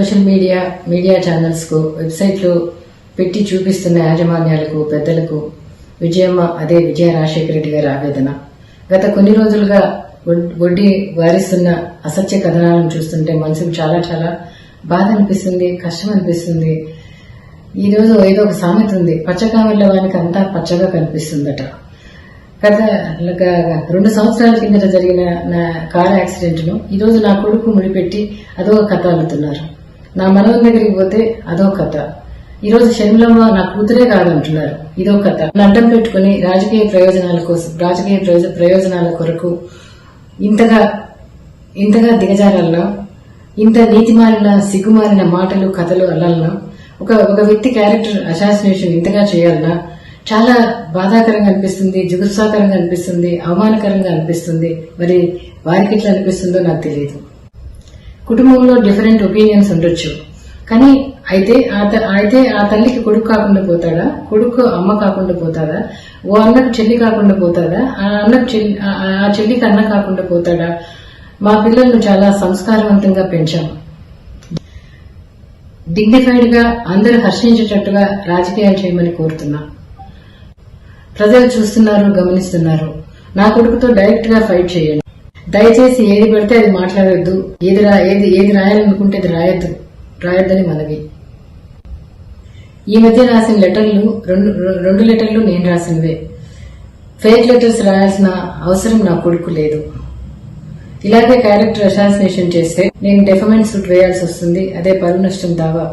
Social media channels కు వెబ్సైట్లు పెట్టి చూపిస్తున్న యాజమాన్యాలకు పెద్దలకు విజయమ్మ అదే విజయ రాజశేఖర రెడ్డి గారి ఆవేదన. గత కొన్ని రోజులుగా వడ్డీ వారిస్తున్న అసత్య కథనాలను చూస్తుంటే మనసుకు చాలా చాలా బాధ అనిపిస్తుంది, కష్టం అనిపిస్తుంది. ఈ రోజు ఏదో ఒక సామెత ఉంది, పచ్చకామెళ్ల వానికి అంతా పచ్చగా కనిపిస్తుందట. గత 2 సంవత్సరాల కిందట జరిగిన నా కార్ యాక్సిడెంట్ ను ఈ రోజు నా కొడుకు ముడిపెట్టి అదో కథ అల్లుతున్నారు. నా మనవల దగ్గరికి పోతే అదో కథ. ఈ రోజు షర్మిలమ్మ నా కూతురే కాదంటున్నారు, ఇదో కథ. అడ్డం పెట్టుకుని రాజకీయ ప్రయోజనాల కొరకు ఇంతగా దిగజారాలన్నా, ఇంత నీతిమాలిన సిగ్గుమాలిన మాటలు కథలు అల్లాలన్నా, ఒక వ్యక్తి క్యారెక్టర్ అసాసినేషన్ ఇంతగా చేయాలన్నా చాలా బాధాకరంగా అనిపిస్తుంది, జుగుప్సాకరంగా అనిపిస్తుంది, అవమానకరంగా అనిపిస్తుంది. మరి వారికి ఎట్లా అనిపిస్తుందో నాకు తెలియదు. కుటుంబంలో డిఫరెంట్ ఒపీనియన్స్ ఉండొచ్చు, కానీ అయితే ఆ తల్లికి కొడుకు కాకుండా పోతాడా, కొడుకు అమ్మ కాకుండా పోతాడా, ఓ అన్నకు చెల్లి కాకుండా పోతాడా, ఆ చెల్లికి అన్న కాకుండా పోతాడా? మా పిల్లలను చాలా సంస్కారవంతంగా పెంచాం. డిగ్నిఫైడ్ గా అందరూ హర్షించేటట్టుగా రాజకీయాలు చేయమని కోరుతున్నా. ప్రజలు చూస్తున్నారు, గమనిస్తున్నారు. నా కొడుకుతో డైరెక్ట్ గా ఫైట్ చేయండి. దయచేసి ఏది పడితే అది మాట్లాడొద్దు, ఏది రాయాలనుకుంటే అది రాయొద్దని మనవి. ఈ మధ్య రాసిన లెటర్లు 2 లెటర్లు నేను రాసినవే. ఫేక్ లెటర్స్ రాయాల్సిన అవసరం నా కొడుకు లేదు. ఇలాగే క్యారెక్టర్ అసాసినేషన్ చేస్తే నేను డెఫమెంట్ సూట్ వేయాల్సి వస్తుంది. అదే పరువు నష్టం దావా